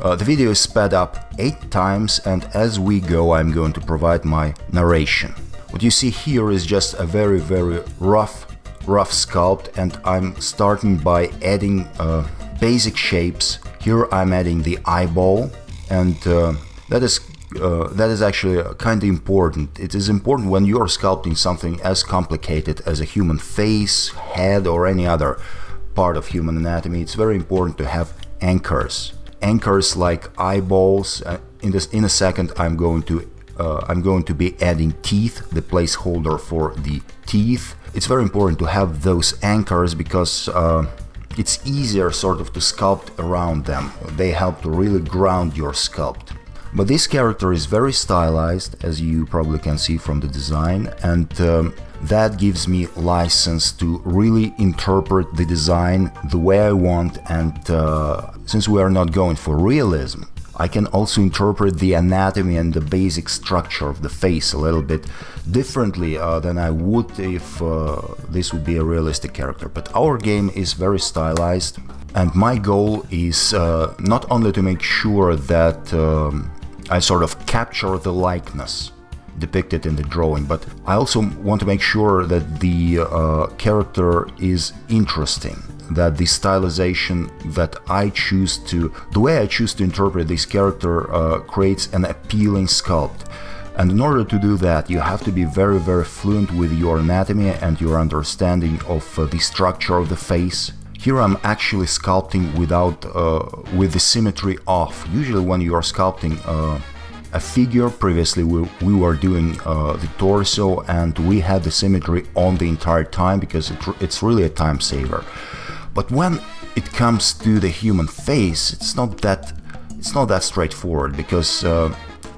The video is sped up 8 times, and as we go I'm going to provide my narration. What you see here is just a very rough sculpt, and I'm starting by adding basic shapes. Here I'm adding the eyeball, and that is actually kind of important. It is important when you are sculpting something as complicated as a human face, head, or any other part of human anatomy. It's very important to have anchors. Anchors like eyeballs. In a second I'm going to be adding teeth, the placeholder for the teeth. It's very important to have those anchors because it's easier sort of to sculpt around them. They help to really ground your sculpt. But this character is very stylized, as you probably can see from the design, and that gives me license to really interpret the design the way I want. And since we are not going for realism, I can also interpret the anatomy and the basic structure of the face a little bit differently than I would if this would be a realistic character. But our game is very stylized, and my goal is not only to make sure that I sort of capture the likeness depicted in the drawing, but I also want to make sure that the character is interesting, that the stylization that I choose to, the way I choose to interpret this character creates an appealing sculpt. And in order to do that, you have to be very fluent with your anatomy and your understanding of the structure of the face. Here I'm actually sculpting with the symmetry off. Usually when you are sculpting a figure, previously we were doing the torso, and we had the symmetry on the entire time because it's really a time saver. But when it comes to the human face, it's not that straightforward, because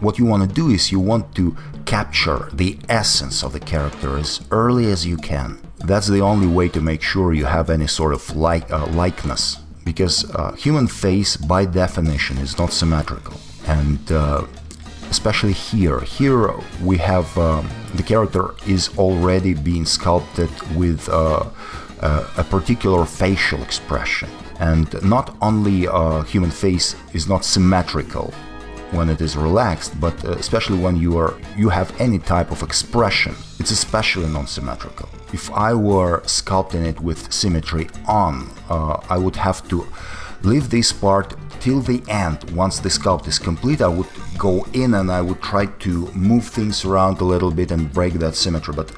what you want to do is you want to capture the essence of the character as early as you can. That's the only way to make sure you have any sort of likeness, because human face by definition is not symmetrical. And especially here we have the character is already being sculpted with a particular facial expression. And not only human face is not symmetrical when it is relaxed, but especially when you have any type of expression, it's especially non-symmetrical. If I were sculpting it with symmetry on, I would have to leave this part till the end. Once the sculpt is complete, I would go in and I would try to move things around a little bit and break that symmetry, but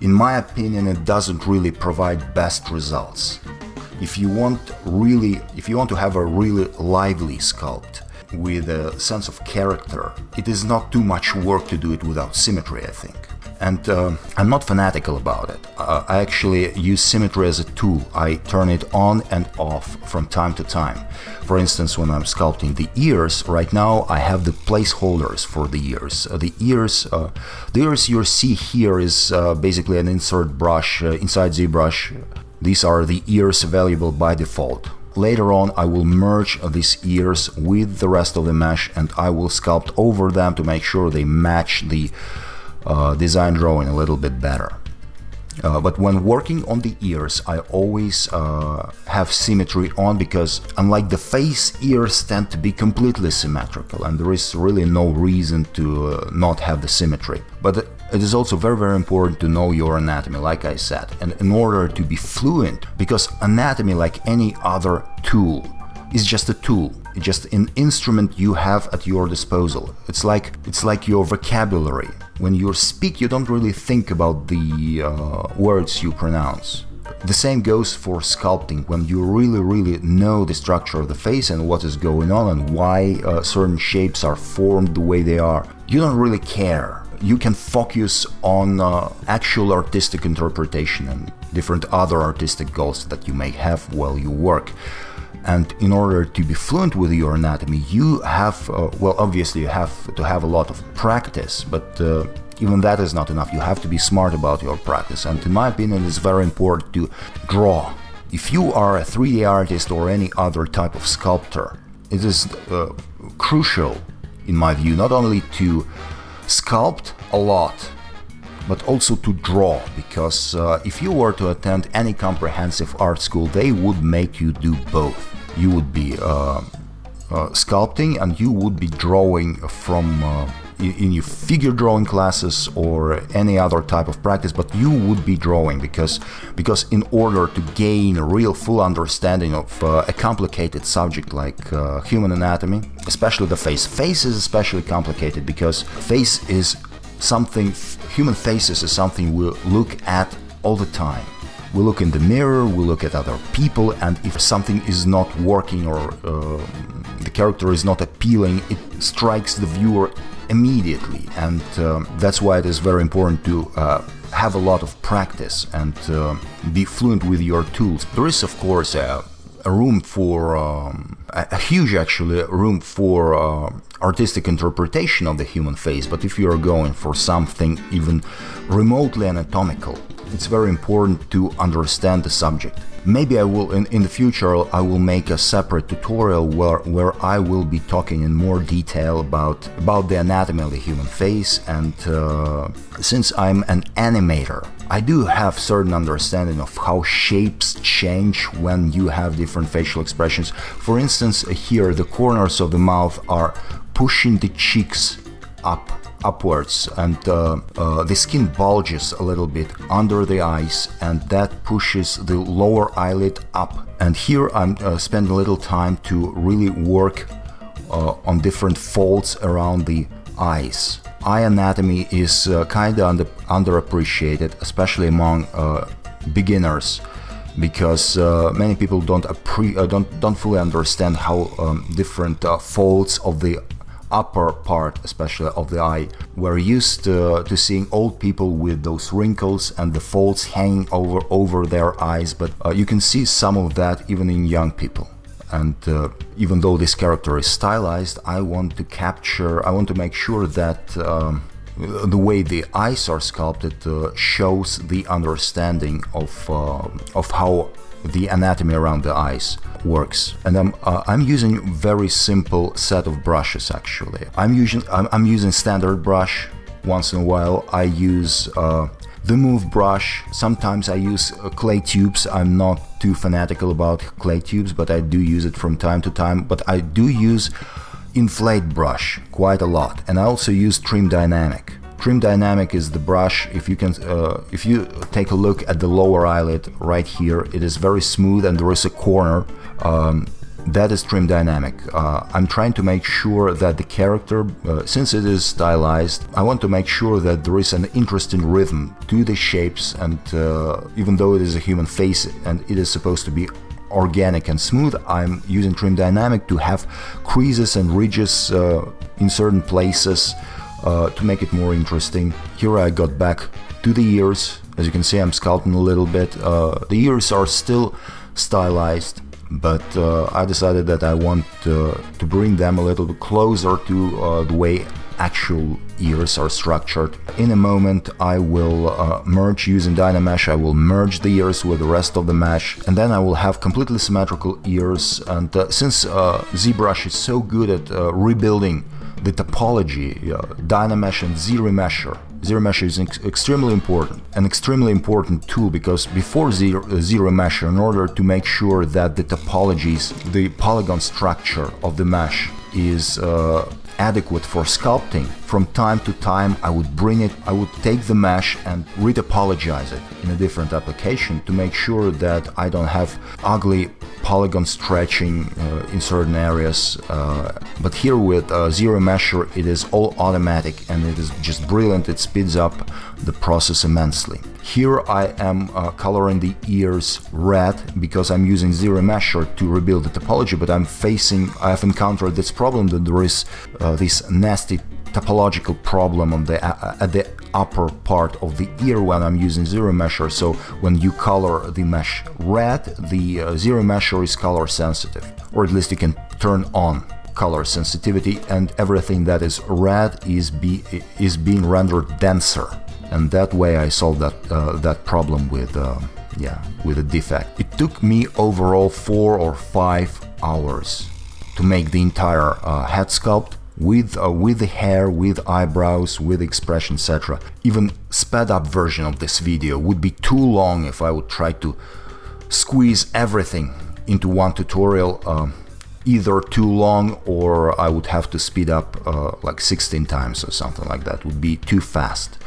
in my opinion it doesn't really provide best results. If you want to have a really lively sculpt with a sense of character, it is not too much work to do it without symmetry, I think. And I'm not fanatical about it. I actually use symmetry as a tool. I turn it on and off from time to time. For instance, when I'm sculpting the ears, right now I have the placeholders for the ears. The ears you see here is basically an insert brush inside Zbrush. These are the ears available by default. Later on I will merge these ears with the rest of the mesh, and I will sculpt over them to make sure they match the design drawing a little bit better. But when working on the ears, I always have symmetry on, because unlike the face, ears tend to be completely symmetrical, and there is really no reason to not have the symmetry. But it is also very important to know your anatomy, like I said, and in order to be fluent, because anatomy, like any other tool, is just a tool. It's just an instrument you have at your disposal. It's like your vocabulary. When you speak, you don't really think about the words you pronounce. The same goes for sculpting. When you really know the structure of the face and what is going on and why certain shapes are formed the way they are, you don't really care. You can focus on actual artistic interpretation and different other artistic goals that you may have while you work. And in order to be fluent with your anatomy, you have, well, obviously you have to have a lot of practice, but even that is not enough. You have to be smart about your practice, and in my opinion it's very important to draw. If you are a 3D artist or any other type of sculptor, it is crucial, in my view, not only to sculpt a lot, but also to draw, because if you were to attend any comprehensive art school, they would make you do both. You would be sculpting, and you would be drawing from in your figure drawing classes or any other type of practice, but you would be drawing because in order to gain a real full understanding of a complicated subject like human anatomy, especially the face is especially complicated because human faces is something we look at all the time. We look in the mirror, we look at other people, and if something is not working or the character is not appealing, it strikes the viewer immediately, and that's why it is very important to have a lot of practice and be fluent with your tools. There is, of course, a room for a huge actually room for artistic interpretation of the human face, but if you are going for something even remotely anatomical, it's very important to understand the subject. Maybe I will, in the future, I will make a separate tutorial where I will be talking in more detail about the anatomy of the human face, and since I'm an animator, I do have certain understanding of how shapes change when you have different facial expressions. For instance, here the corners of the mouth are pushing the cheeks upwards, and the skin bulges a little bit under the eyes, and that pushes the lower eyelid up. And here I'm spending a little time to really work on different folds around the eyes. Eye anatomy is kind of underappreciated, especially among beginners, because many people don't fully understand how different folds of the upper part, especially of the eye. We're used to seeing old people with those wrinkles and the folds hanging over their eyes, but you can see some of that even in young people. And even though this character is stylized, I want to make sure that the way the eyes are sculpted shows the understanding of how the anatomy around the eyes works. And I'm using very simple set of brushes actually. I'm using standard brush. Once in a while I use the move brush. Sometimes I use clay tubes. I'm not too fanatical about clay tubes, but I do use it from time to time. But I do use inflate brush quite a lot, and I also use trim dynamic. Trim dynamic is the brush. If you take a look at the lower eyelid right here, it is very smooth and there is a corner. That is trim dynamic. I'm trying to make sure that the character, since it is stylized, I want to make sure that there is an interesting rhythm to the shapes, and even though it is a human face and it is supposed to be organic and smooth, I'm using trim dynamic to have creases and ridges in certain places to make it more interesting. Here I got back to the ears. As you can see, I'm sculpting a little bit. The ears are still stylized, but I decided that I want to bring them a little bit closer to the way actual ears are structured. In a moment I will merge using Dynamesh. I will merge the ears with the rest of the mesh, and then I will have completely symmetrical ears. And since Zbrush is so good at rebuilding the topology, Dynamesh and Z-Remesher. Z-Remesher is extremely important, an extremely important tool, because before Z-Remesher, in order to make sure that the topologies, the polygon structure of the mesh is adequate for sculpting, from time to time I would take the mesh and retopologize it in a different application to make sure that I don't have ugly polygon stretching in certain areas. But here with Z-Remesher, it is all automatic and it is just brilliant. It speeds up the process immensely. Here I am coloring the ears red because I'm using Z-Remesher to rebuild the topology, but I have encountered this problem that there is this nasty topological problem on at the upper part of the ear when I'm using Z-Remesher. So when you color the mesh red, the Z-Remesher is color sensitive, or at least you can turn on color sensitivity, and everything that is red is being rendered denser. And that way I solved that problem with a defect. It took me overall 4 or 5 hours to make the entire head sculpt with the hair, with eyebrows, with expression, etc. Even sped up version of this video would be too long if I would try to squeeze everything into one tutorial. either too long, or I would have to speed up like 16 times or something like that. Would be too fast.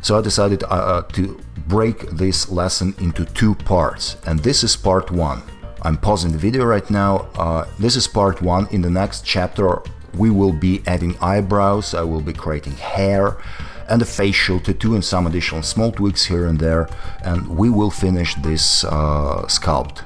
So I decided to break this lesson into 2 parts, and this is part 1. I'm pausing the video right now. This is part 1. In the next chapter we will be adding eyebrows, I will be creating hair and a facial tattoo and some additional small tweaks here and there, and we will finish this sculpt.